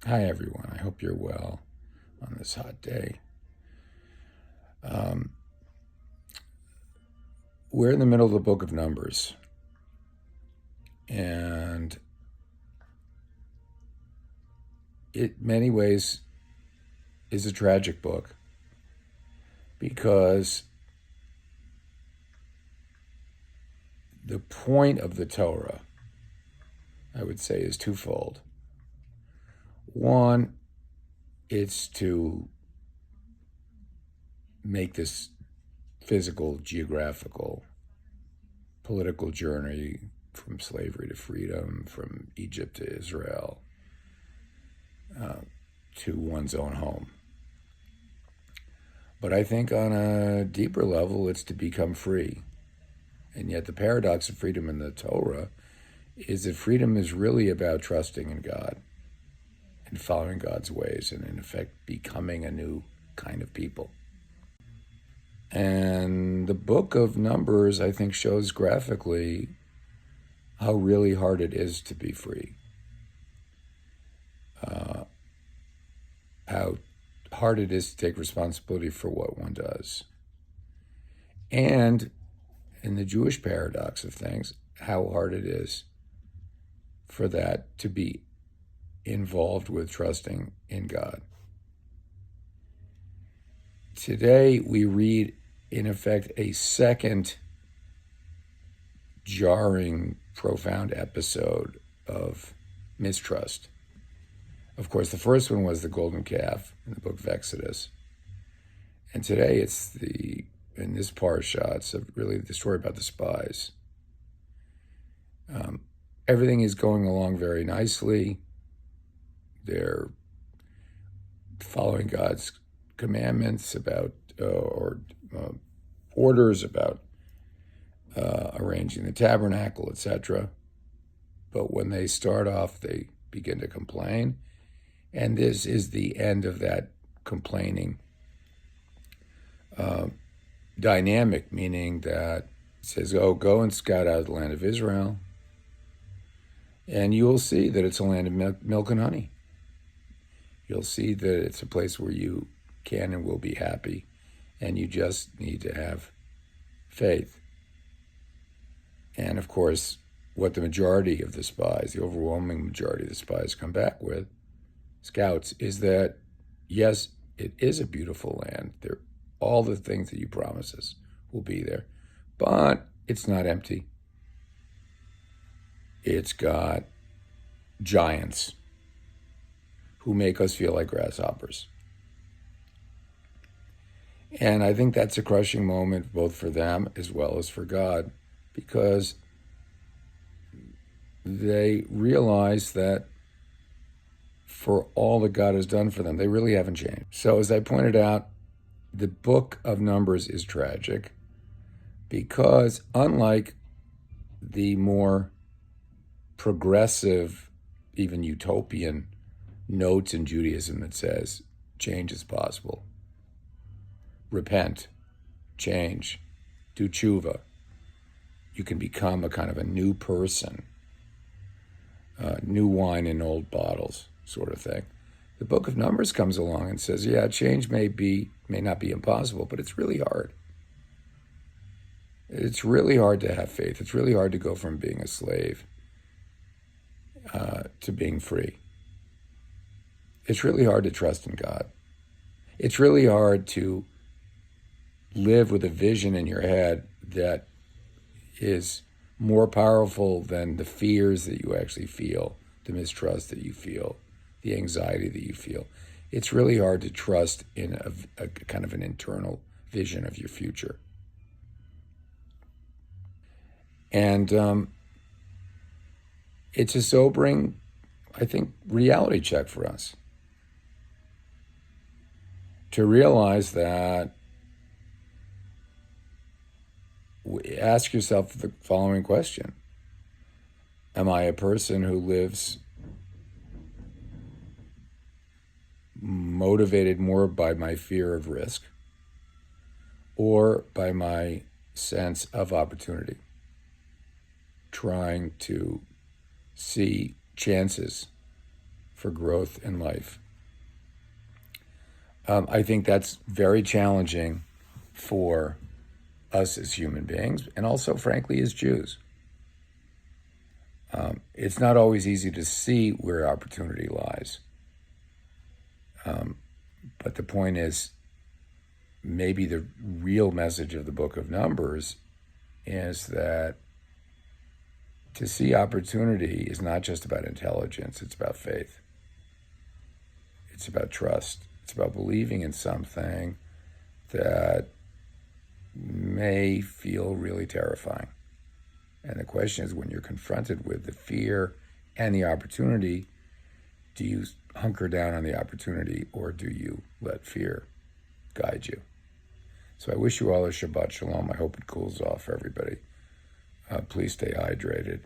Hi, everyone. I hope you're well on this hot day. Um, we're in the middle of the book of Numbers, and it, in many ways, is a tragic book because the point of the Torah, I would say, is twofold. One, it's to make this physical, geographical, political journey from slavery to freedom, from Egypt to Israel, to one's own home. But I think on a deeper level, it's to become free. And yet the paradox of freedom in the Torah is that freedom is really about trusting in God and following God's ways and, in effect, becoming a new kind of people. And the book of Numbers, I think, shows graphically how really hard it is to be free. How hard it is to take responsibility for what one does. And in the Jewish paradox of things, how hard it is for that to be involved with trusting in God. Today, we read, in effect, a second jarring, profound episode of mistrust. Of course, the first one was the golden calf in the book of Exodus. And today it's in this parsha, it's really the story about the spies. Everything is going along very nicely. They're following God's commandments about, orders about arranging the tabernacle, etc. But when they start off, they begin to complain. And this is the end of that complaining dynamic, meaning that it says, oh, go and scout out the land of Israel, and you will see that it's a land of milk and honey. You'll see that it's a place where you can and will be happy, and you just need to have faith. And of course, what the majority of the spies, the overwhelming majority of the spies come back with, scouts, is that, yes, it is a beautiful land. All the things that you promise us will be there, but it's not empty. It's got giants who make us feel like grasshoppers. And I think that's a crushing moment both for them as well as for God, because they realize that for all that God has done for them, they really haven't changed. So as I pointed out, the book of Numbers is tragic because, unlike the more progressive, even utopian notes in Judaism that says change is possible, repent, change, do tshuva, you can become a kind of a new person, new wine in old bottles sort of thing. The book of Numbers comes along and says, yeah, change may not be impossible, but it's really hard. It's really hard to have faith. It's really hard to go from being a slave to being free. It's really hard to trust in God. It's really hard to live with a vision in your head that is more powerful than the fears that you actually feel, the mistrust that you feel, the anxiety that you feel. It's really hard to trust in a kind of an internal vision of your future. And it's a sobering, I think, reality check for us to realize that, ask yourself the following question. Am I a person who lives motivated more by my fear of risk or by my sense of opportunity, trying to see chances for growth in life. I think that's very challenging for us as human beings, and also, frankly, as Jews. It's not always easy to see where opportunity lies. But the point is, maybe the real message of the book of Numbers is that to see opportunity is not just about intelligence, it's about faith. It's about trust. It's about believing in something that may feel really terrifying. And the question is, when you're confronted with the fear and the opportunity, do you hunker down on the opportunity, or do you let fear guide you? So I wish you all a Shabbat Shalom. I hope it cools off for everybody. Please stay hydrated.